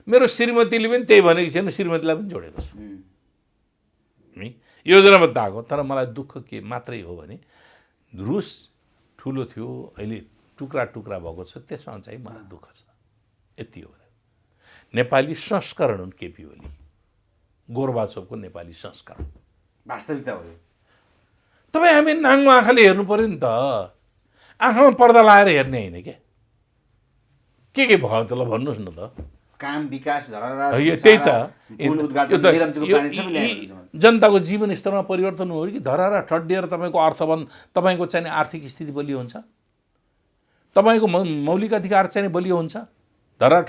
Speaker 1: मेरो श्रीमतीले पनि त्यही भनेको छैन, श्रीमतीलाई पनि जोडेको छु। योजनाबद्ध आएको। तर मलाई दुःख के मात्रै हो भने रुस ठुलो थियो, अहिले टुक्रा टुक्रा भएको छ, त्यसमा चाहिँ मलाई दुःख छ। यति हो। नेपाली संस्करण हुन् केपी ओली, गोर्बाचोभको नेपाली संस्करण
Speaker 2: वास्तविकता हो।
Speaker 1: तपाईँ हामी नाङ्गो आँखाले हेर्नु पऱ्यो नि त, आँखामा पर्दा लाएर हेर्ने होइन क्या। के भयो त ल भन्नुहोस् न त।
Speaker 2: काम विकास
Speaker 1: त्यही त जनताको जीवन स्तरमा परिवर्तन हो कि धरारा ठड्डिएर तपाईँको अर्थबन्ध, तपाईँको चाहिँ आर्थिक स्थिति बलियो हुन्छ, तपाईँको मौलिक अधिकार चाहिँ बलियो हुन्छ। धरारा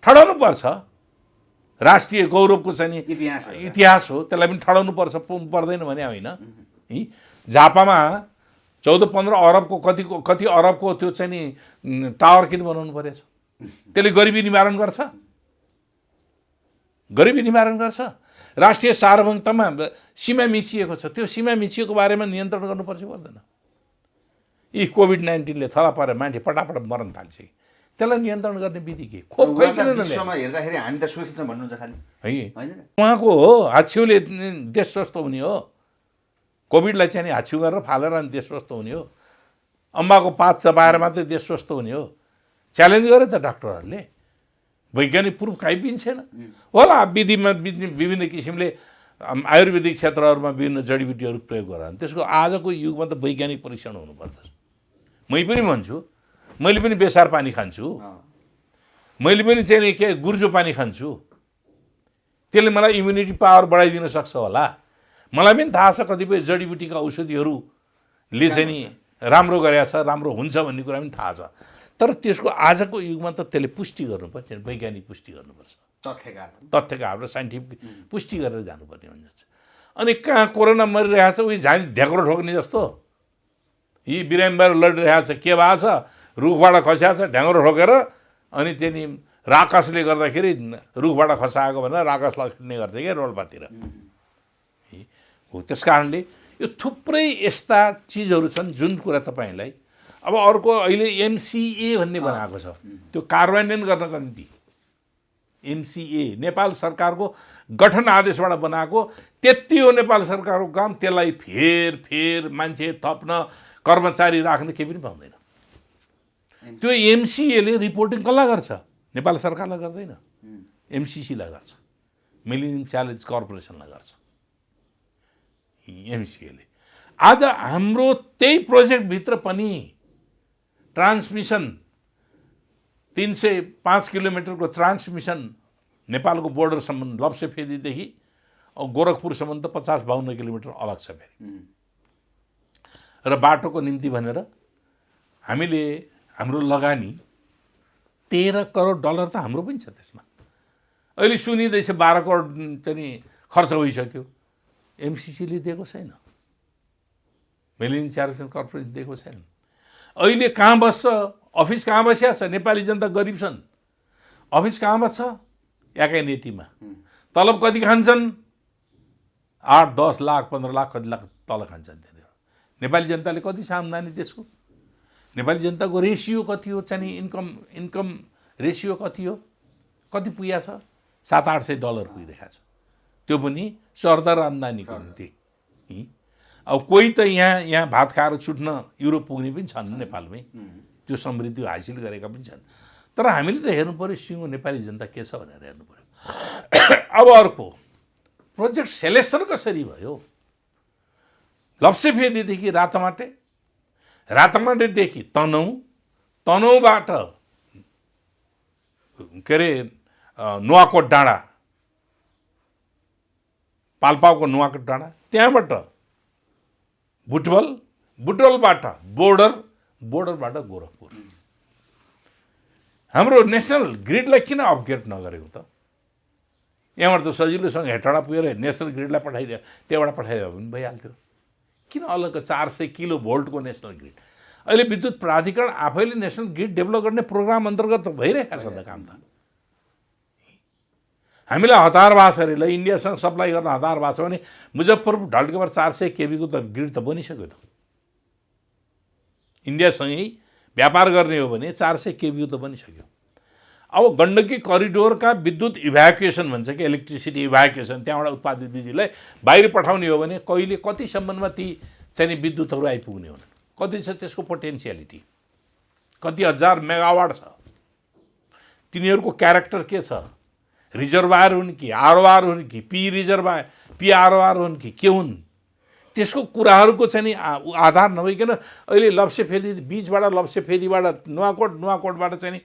Speaker 1: ठडाउनु पर्छ। राष्ट्रिय गौरवको चाहिँ इतिहास हो, त्यसलाई पनि ठडाउनु पर्छ, पर्दैन भने होइन। झापामा 14-15 अरबको कति अरबको त्यो चाहिँ नि टावर किन बनाउनु परेछ? त्यसले गरिबी निवारण गर्छ? गरिबी निवारण गर्छ? राष्ट्रिय सार्वभौमतामा सीमा मिचिएको छ, त्यो सीमा मिचिएको बारेमा नियन्त्रण गर्नुपर्छ पर्दैन? यी कोभिड-19ले थला पारेर मान्छे पटापट मर्न थाल्छ, त्यसलाई नियन्त्रण गर्ने विधि के? खोप
Speaker 2: विश्वमा हेर्दाखेरि हामी त सुरक्षित छौँ भन्नुहुन्छ खालि
Speaker 1: है। उहाँको हो हाछिउले देश स्वस्थ हुने हो, कोभिडलाई चाहिँ नि हाछिउ गरेर फालेर अनि देश स्वस्थ हुने हो, अम्बाको पात चबाएर मात्रै देश स्वस्थ हुने हो। च्यालेन्ज गरे त डाक्टरहरूले, वैज्ञानिक प्रुफ काहीँ पनि छैन होला। विधिमा विभिन्न किसिमले आयुर्वेदिक क्षेत्रहरूमा विभिन्न जडीबुटीहरू प्रयोग गराउन्, त्यसको आजको युगमा त वैज्ञानिक परीक्षण हुनुपर्दछ। मै पनि भन्छु, मैले पनि बेसार पानी खान्छु, मैले पनि चाहिँ नि के गुर्जो पानी खान्छु, त्यसले मलाई इम्युनिटी पावर बढाइदिन सक्छ होला। मलाई पनि थाहा छ कतिपय जडीबुटीका औषधिहरूले चाहिँ नि राम्रो गरेको छ, राम्रो हुन्छ भन्ने कुरा पनि थाहा छ। तर त्यसको आजको युगमा त त्यसले पुष्टि गर्नुपर्छ, वैज्ञानिक पुष्टि गर्नुपर्छ, तथ्यका हाम्रो साइन्टिफिक पुष्टि गरेर जानुपर्ने हुन्छ। अनि कहाँ कोरोना मरिरहेको छ, उयो ढ्याक्रो ठोक्ने जस्तो यी बिरामीबाट लडिरहेको छ, के भएको छ, रुखबाट खस्याएको छ, ढ्याङ्ग्रो ठोकेर अनि त्यहाँ नि राकसले गर्दाखेरि रुखबाट खसाएको भनेर राकस लग्ने गर्छ क्या रोल्पातिर हो। त्यस कारणले यो थुप्रै यस्ता चिजहरू छन् जुन कुरा तपाईँलाई अब अर्को अहिले एमसिए भन्ने बनाएको छ, त्यो कार्यान्वयन गर्नको निम्ति एमसिए नेपाल सरकारको गठन आदेशबाट बनाएको, त्यति हो नेपाल सरकारको काम। त्यसलाई फेर मान्छे थप्न, कर्मचारी राख्न केही पनि पाउँदैन। त्यो एमसिएले रिपोर्टिङ कसलाई गर्छ? नेपाल सरकारलाई गर्दैन, एमसिसीलाई गर्छ, मिलेनियम च्यालेन्ज कर्पोरेसनलाई गर्छ एमसिएले। आज हाम्रो त्यही प्रोजेक्टभित्र पनि ट्रान्समिसन 305 किलोमिटरको ट्रान्समिसन नेपालको बोर्डरसम्म लप्सेफेदीदेखि गोरखपुरसम्म त 50-52 किलोमिटर अलग छ फेरि। र बाटोको निम्ति भनेर हाम्रो लगानी 13 करोड डलर त हाम्रो पनि छ त्यसमा। अहिले सुनिँदैछ 12 करोड चाहिँ खर्च भइसक्यो। एमसिसीले दिएको छैन, मिलेनियम च्यारिटेबल कर्पोरेसन दिएको छैन। अहिले कहाँ बस्छ? अफिस कहाँ बसिया छ? नेपाली जनता गरिब छन्, अफिस कहाँ बस्छ? एकाइनेटीमा। तलब कति खान्छन्? 8, 10 लाख 15 लाख कति लाख तल खान्छन् त्यहाँनिर। नेपाली जनताले कति छ आम्दानी त्यसको? नेपाली जनताको रेसियो कति हो? चाहिँ इन्कम रेसियो कति हो? कति पुगेको छ? $700-800 पुगिरहेको छ, त्यो पनि सरदर आम्दानीको निम्ति। अब कोही त यहाँ भात खाएर छुट्न युरोप पुग्ने पनि छन् नेपालमै, त्यो समृद्धि हासिल गरेका पनि छन्। तर हामीले त हेर्नु पऱ्यो सिङ्गो नेपाली जनता के छ भनेर हेर्नु पऱ्यो। अब अर्को प्रोजेक्ट सेलेक्सन कसरी भयो? लप्सेफेदीदेखि रातमाटे, रातमाटेदेखि तनहुँ, तनहुँबाट के अरे नुवाकोट डाँडा, पाल्पाको नुवाकोट डाँडा, त्यहाँबाट बुटवल, बुटवलबाट बोर्डरबाट गोरखपुर। हाम्रो नेसनल ग्रिडलाई किन अपग्रेड नगरेको त? यहाँबाट त सजिलोसँग हेटाडा पुगेर नेसनल ग्रिडलाई पठाइदियो, त्यहाँबाट पठाइदियो भने भइहाल्थ्यो। किन अलग 400 किलो भोल्टको नेसनल ग्रिड? अहिले विद्युत प्राधिकरण आफैले नेसनल ग्रिड डेभलप गर्ने प्रोग्राम अन्तर्गत भइरहेको छ त काम त। हामीलाई हतार भएको छ अरे, ल इन्डियासँग सप्लाई गर्न हतार भएको छ भने मुजफ्फरपुर ढल्केबाट 400 केबीको त ग्रिड त बनिसक्यो त। इन्डियासँगै व्यापार गर्ने हो भने 400 केबीको त बनिसक्यो। अब गण्डकी करिडोरका विद्युत इभ्याकुएसन भन्छ कि इलेक्ट्रिसिटी इभ्याकुएसन, त्यहाँबाट उत्पादित बिजुलीलाई बाहिर पठाउने हो भने कहिले कतिसम्ममा ती चाहिँ विद्युतहरू आइपुग्ने हुन्, कति छ त्यसको पोटेन्सियालिटी, कति हजार मेगावाट छ, तिनीहरूको क्यारेक्टर के छ, रिजर्भायर हुन् कि आरओआर हुन् कि पी रिजर्भायर पी आरओआर हुन् कि के हुन्, त्यसको कुराहरूको चाहिँ आधार नभइकन अहिले लप्सेफेदी बिचबाट लप्सेफेदीबाट नुवाकोटबाट चाहिँ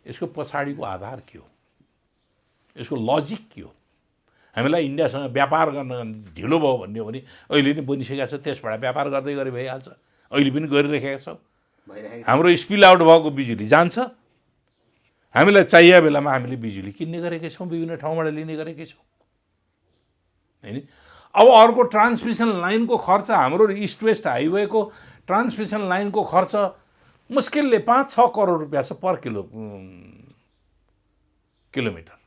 Speaker 1: यसको पछाडिको आधार के हो, यसको लजिक के हो? हामीलाई इन्डियासँग व्यापार गर्न ढिलो भयो भन्ने हो भने अहिले नै बनिसकेको छ, त्यसबाट व्यापार गर्दै गरे भइहाल्छ। अहिले पनि गरिरहेका छौँ। हाम्रो स्पिल आउट भएको बिजुली जान्छ, हामीलाई चाहिएको बेलामा हामीले बिजुली किन्ने गरेकै छौँ, विभिन्न ठाउँबाट लिने गरेकै छौँ हैन। अब अर्को ट्रान्समिसन लाइनको खर्च, हाम्रो इस्ट वेस्ट हाइवेको ट्रान्समिसन लाइनको खर्च मुस्किलले 5-6 करोड रुपियाँ छ पर किलोमिटर।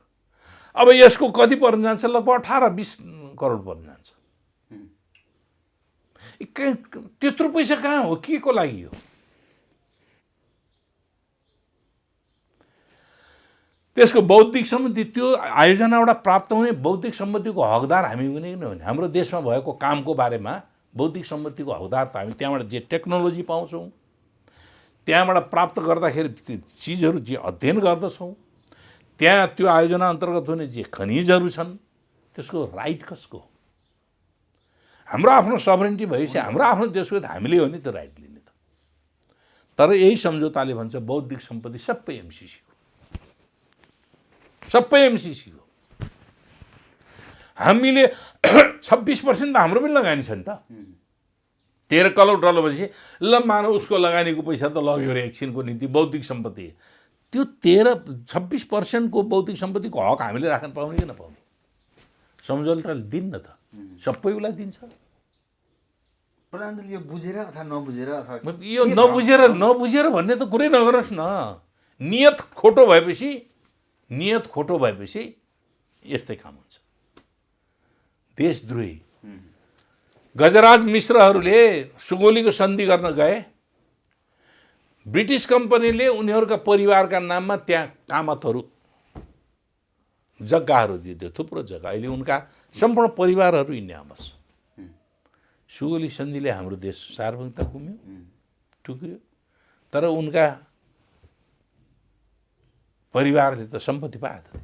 Speaker 1: अब यसको कति पर्न जान्छ? लगभग 18-20 करोड पर्न जान्छ। त्यत्रो पैसा कहाँ हो, के को लागि हो? त्यसको बौद्धिक सम्पत्ति, त्यो आयोजनाबाट प्राप्त हुने बौद्धिक सम्पत्तिको हकदार हामी हुने कि नहुने? हाम्रो देशमा भएको कामको बारेमा बौद्धिक सम्पत्तिको हकदार त हामी त्यहाँबाट जे टेक्नोलोजी पाउँछौँ, त्यहाँबाट प्राप्त गर्दाखेरि चिजहरू जे अध्ययन गर्दछौँ, त्यहाँ त्यो आयोजना अन्तर्गत हुने जे खनिजहरू छन्, त्यसको राइट कसको? हाम्रो आफ्नो सभरेन्टी भएपछि हाम्रो आफ्नो देशको त हामीले हो नि त्यो राइट लिने त। तर यही सम्झौताले भन्छ बौद्धिक सम्पत्ति सबै एमसिसी हो, सबै एमसिसी हो। हामीले 26% त हाम्रो पनि लगानी छ नि त। 13 करोड डलर भएपछि ल मानव उसको लगानीको पैसा त लग्यो अरे एकछिनको निम्ति बौद्धिक सम्पत्ति, त्यो 26% को बौद्धिक सम्पत्तिको हक हामीले राख्न पाउने कि नपाउने? सम्झौताले दिन्न त, सबै उसलाई दिन्छ।
Speaker 2: प्रधानमन्त्रीले यो बुझेर अथवा नबुझेर अथवा
Speaker 1: यो नबुझेर भन्ने त कुरै नगरोस् न। नियत खोटो भएपछि यस्तै काम हुन्छ। देशद्रोही गजराज मिश्रहरूले सुगोलीको सन्धि गर्न गए, ब्रिटिस कम्पनीले उनीहरूका परिवारका नाममा त्यहाँ कामतहरू जग्गाहरू दिइदियो, थुप्रो जग्गा। अहिले उनका सम्पूर्ण परिवारहरू इन्डियामा बस्छ। सुगोली सन्धिले हाम्रो देश सार्वभौमिकता गुम्यो, टुक्रियो, तर उनका परिवारले त सम्पत्ति पाए त।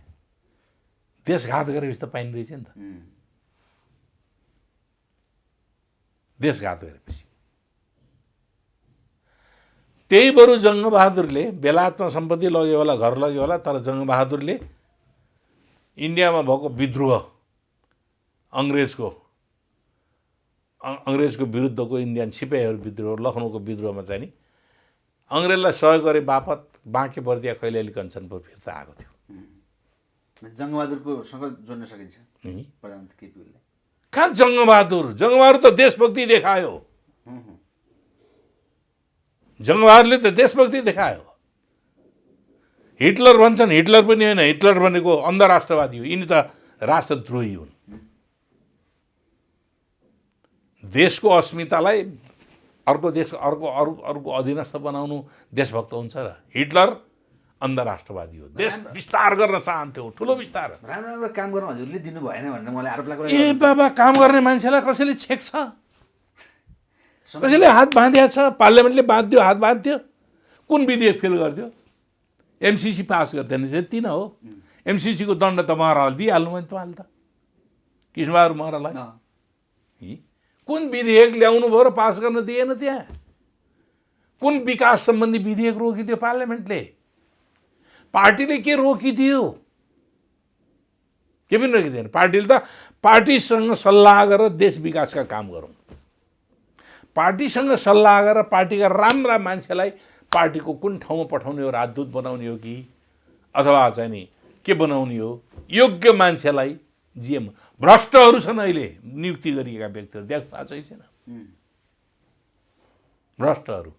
Speaker 1: देशघात गरेपछि त पाइने रहेछ नि त। देशघात गरेपछि त्यही बरु जङ्गबहादुरले बेलायतमा सम्पत्ति लग्यो होला, घर लग्यो होला, तर जङ्गबहादुरले इन्डियामा भएको विद्रोह, अङ्ग्रेजको विरुद्धको इन्डियन सिपाहीहरू विद्रोह, लखनऊको विद्रोहमा चाहिँ नि अङ्ग्रेजलाई सहयोग गरे बापत बाँके बर्दिया कैलाली कञ्चनपुर फिर्ता आएको थियो।
Speaker 2: जङ्गबहादुरकोसँग जोड्न सकिन्छ प्रधानमन्त्री केपी ओलीले।
Speaker 1: कहाँ जङ्गबहादुर त देशभक्ति देखायो। जङ्गबहादुरले त देशभक्ति देखायो। हिटलर भन्छन्, हिटलर पनि होइन, हिटलर भनेको अन्धराष्ट्रवादी हो, यिनी त राष्ट्रद्रोही हुन्। देशको अस्मितालाई अर्को देश अर्को अधीनस्थ बनाउनु देशभक्त हुन्छ र? हिटलर अन्धराष्ट्रवादी हो, देश विस्तार गर्न चाहन्थ्यो, ठुलो विस्तार।
Speaker 2: राम्रो राम्रो काम गर्न हजुरले दिनु भएन भनेर मलाई आरोप लाग्यो।
Speaker 1: ए बाबा, काम गर्ने मान्छेलाई कसैले छेक्छ? कसैले हात बाँधिया छ? पार्लियामेन्टले बाँध्यो, हात बाँध्यो। कुन विधेयक फेल गरिदियो? एमसिसी पास गर्दैन, त्यति नै हो। एमसिसीको दण्ड त महरालाई दिइहाल्नु भयो तपाईँले त, कृष्णबहादुर महरालाई। कुन विधेयक ल्याउनु भयो र पास गर्न दिएन? त्यहाँ कुन विकास सम्बन्धी विधेयक रोकिदियो पार्लियामेन्टले? पार्टीले के रोकिदियो? के पनि रोकिदिएन। पार्टीले त पार्टीसँग सल्लाह गरेर देश विकासका काम गरौँ, पार्टीसँग सल्लाह गरेर पार्टीका राम्रा मान्छेलाई पार्टीको कुन ठाउँमा पठाउने हो, राजदूत बनाउने हो कि अथवा चाहिँ नि के बनाउने हो, योग्य मान्छेलाई जिएम। भ्रष्टहरू छन् अहिले नियुक्ति गरिएका व्यक्तिहरू, देख्नु भएको छैन? भ्रष्टहरू,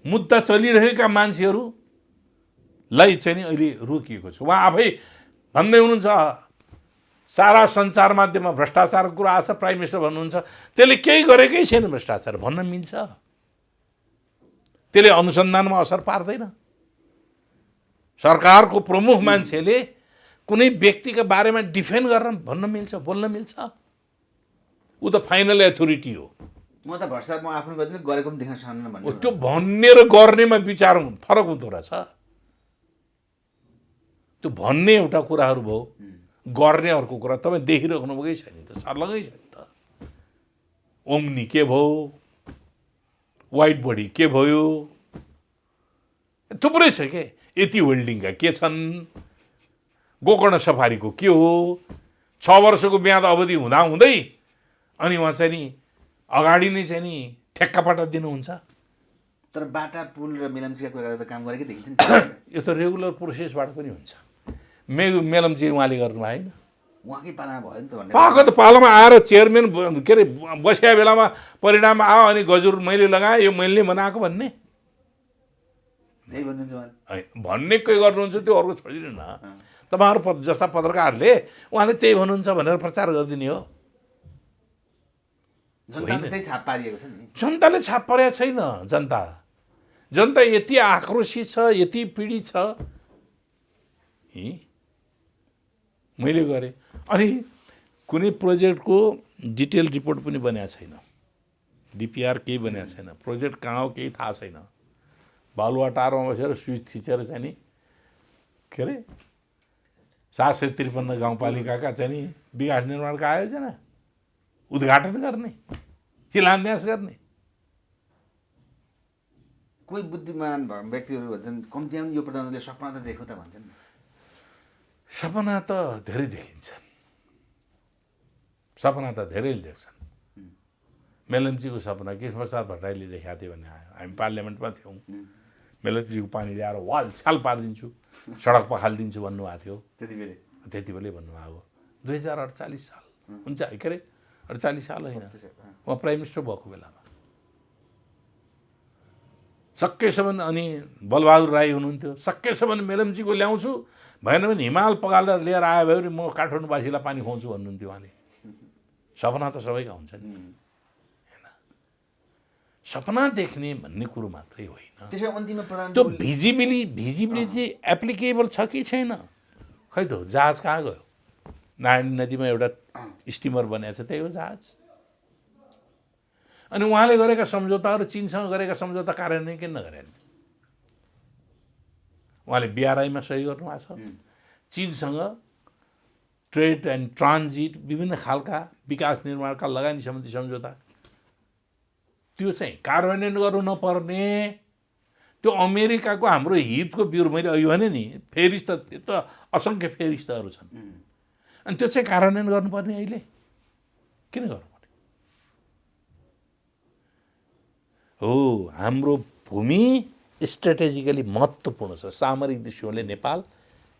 Speaker 1: मुद्दा चलिरहेका मान्छेहरूलाई चाहिँ नि अहिले रोकिएको छ। उहाँ आफै भन्दै हुनुहुन्छ सारा सञ्चार माध्यममा भ्रष्टाचारको कुरा आछ, प्राइम मिनिस्टर भन्नुहुन्छ त्यसले केही गरेकै छैन भ्रष्टाचार भन्न मिल्छ? त्यसले अनुसन्धानमा असर पार्दैन। सरकारको प्रमुख मान्छेले कुनै व्यक्तिका बारेमा डिफेन्ड गरेर भन्न मिल्छ, बोल्न मिल्छ? ऊ त फाइनल अथोरिटी हो।
Speaker 2: म त भ्रष्टाचार म आफ्नो गर्दिनँ, गरेको पनि देख्न सक्दिनँ भन्ने।
Speaker 1: त्यो भन्ने र गर्नेमा विचार फरक हुँदो रहेछ। त्यो भन्ने एउटा कुराहरू भयो, गर्ने अर्को कुरा। तपाईँ देखिराख्नु भएकै छैन त, सर्लगै छैन त। ओम्नी के भयो, वाइट बडी के भयो, थुप्रै छ के। यति होल्डिङका के छन्, गोकर्ण सफारीको के हो, 6 वर्षको म्याद अवधि हुँदाहुँदै अनि उहाँ चाहिँ नि अगाडि नै चाहिँ नि ठेक्कापट्टा दिनुहुन्छ।
Speaker 2: तर बाटा पुल र मेलम्चीका कुरा त काम गरेकै देखिन्छ नि।
Speaker 1: यो त रेगुलर प्रोसेसबाट पनि हुन्छ। मेलम्ची उहाँले गर्नु भएन,
Speaker 2: उहाँकै पालामा भयो नि त भन्ने।
Speaker 1: पाएको त पालामा आएर चेयरम्यान के अरे बसिया बेलामा परिणाम आयो अनि गजुर मैले लगाएँ, यो मैले बनाएको भन्ने
Speaker 2: त्यही भन्नुहुन्छ उहाँले।
Speaker 1: भन्ने के गर्नुहुन्छ त्यो अर्को छोडिदिनु न। तपाईँहरू जस्ता पत्रकारहरूले उहाँले त्यही भन्नुहुन्छ भनेर प्रचार गरिदिने हो।
Speaker 2: जनताले त्यही छाप पारिएको छ नि।
Speaker 1: जनताले छाप पारेको छैन। जनता यति आक्रोशित छ, यति पीडित छ। मैले गरेँ अनि कुनै प्रोजेक्टको डिटेल रिपोर्ट पनि बनाएको छैन, डिपिआर केही बनाएको छैन, प्रोजेक्ट कहाँ हो केही थाहा छैन। बालुवाटारमा बसेर स्विच थिचेर चाहिँ नि के अरे 753 गाउँपालिकाका चाहिँ नि विकास निर्माणका आयोजना उद्घाटन गर्ने, शिलान्यास गर्ने।
Speaker 2: कोही बुद्धिमान व्यक्तिहरू भन्छन् कम्तीमा पनि यो प्रधानमन्त्रीले सपना त देखो त भन्छन्।
Speaker 1: सपना त धेरै देखिन्छन्, सपना त धेरैले देख्छन्। मेलम्चीको सपना कृष्णप्रसाद भट्टराईले देखाएको थियो भने हामी पार्लियामेन्टमा थियौँ। मेलम्चीको पानी ल्याएर वाल छाल पारिदिन्छु, सडक पखालिदिन्छु भन्नुभएको थियो। त्यति बेलै भन्नुभएको 2048 साल हुन्छ के अरे 48 साल होइन, उहाँ प्राइम मिनिस्टर भएको बेलामा सकेसम्म। अनि बलबहादुर राई हुनुहुन्थ्यो, सकेसम्म मेलम्चीको ल्याउँछु, भएन भने हिमाल पगालेर लिएर आयो भने म काठमाडौँवासीलाई पानी खुवाउँछु भन्नुहुन्थ्यो उहाँले। सपना त सबैका हुन्छ नि होइन, सपना देख्ने भन्ने कुरो मात्रै होइन। त्यो भिजिबिलिटी एप्लिकेबल छ कि छैन? खै त जहाज कहाँ गयो? नारायणी नदीमा एउटा स्टिमर बनाएको छ, त्यही हो जहाज। अनि उहाँले गरेका सम्झौताहरू, चीनसँग गरेका सम्झौता कार्यान्वयन किन नगरेन? उहाँले बिआरआईमा सही गर्नुभएको छ, चीनसँग ट्रेड एन्ड ट्रान्जिट विभिन्न खालका विकास निर्माणका लगानी सम्बन्धी सम्झौता, त्यो चाहिँ कार्यान्वयन गर्नु नपर्ने। त्यो अमेरिकाको हाम्रो हितको विरुद्ध, मैले अघि भने नि फेरिस्त, त्यो त असङ्ख्य फेरिस्तहरू छन्। अनि त्यो चाहिँ कार्यान्वयन गर्नुपर्ने अहिले किन गर्नुपर्ने हो? हाम्रो भूमि स्ट्रेटेजिकली महत्त्वपूर्ण छ। सामरिक दृष्टिकोणले नेपाल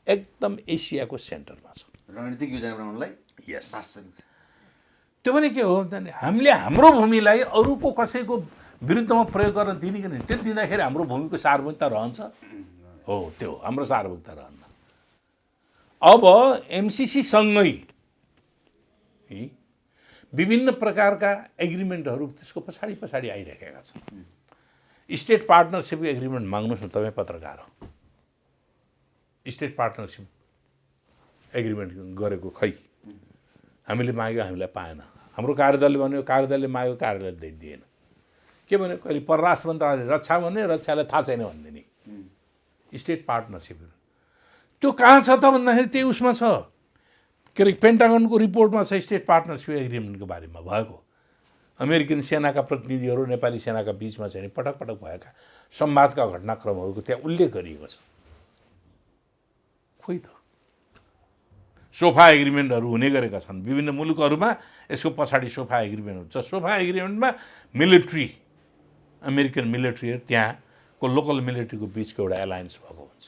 Speaker 1: एकदम एसियाको सेन्टरमा छ।
Speaker 2: रणनीतिक योजना बनाउनलाई
Speaker 1: यस।
Speaker 2: वास्तविक छ।
Speaker 1: त्यो पनि के हो भने हामीले हाम्रो भूमिलाई अरूको कसैको विरुद्धमा प्रयोग गर्न दिने कि त्यो दिँदाखेरि हाम्रो भूमिको सार्वभौमिकता रहन्छ। हो, त्यो हाम्रो सार्वभौमिकता रहन्न। अब एमसिसीसँगै विभिन्न प्रकारका एग्रिमेन्टहरू त्यसको पछाडि पछाडि आइरहेका छन्। स्टेट पार्टनरसिप एग्रिमेन्ट माग्नुहोस् न, तपाईँ पत्रकार हो, स्टेट पार्टनरसिप एग्रिमेन्ट गरेको खै हामीले माग्यो, हामीलाई पाएन। हाम्रो कार्यदलले भन्यो, कार्यदलले माग्यो, कार्यालयले दिएन। के भन्यो, कहिले परराष्ट्र मन्त्रालयले रक्षा भन्ने, रक्षालाई थाहा छैन भनिदिने। स्टेट पार्टनरसिपहरू त्यो कहाँ छ त भन्दाखेरि त्यही उसमा छ, के अरे पेन्टागनको रिपोर्टमा छ। स्टेट पार्टनरसिप एग्रिमेन्टको बारेमा भएको अमेरिकन सेनाका प्रतिनिधिहरू नेपाली सेनाका बिचमा चाहिँ पटक पटक भएका संवादका घटनाक्रमहरूको त्यहाँ उल्लेख गरिएको छ। खोइ त सोफा एग्रिमेन्टहरू हुने गरेका छन् विभिन्न मुलुकहरूमा। यसको पछाडि सोफा एग्रिमेन्ट हुन्छ। सोफा एग्रिमेन्टमा मिलिट्री, अमेरिकन मिलिट्रीहरू त्यहाँको लोकल मिलिट्रीको बिचको एउटा एलायन्स भएको हुन्छ।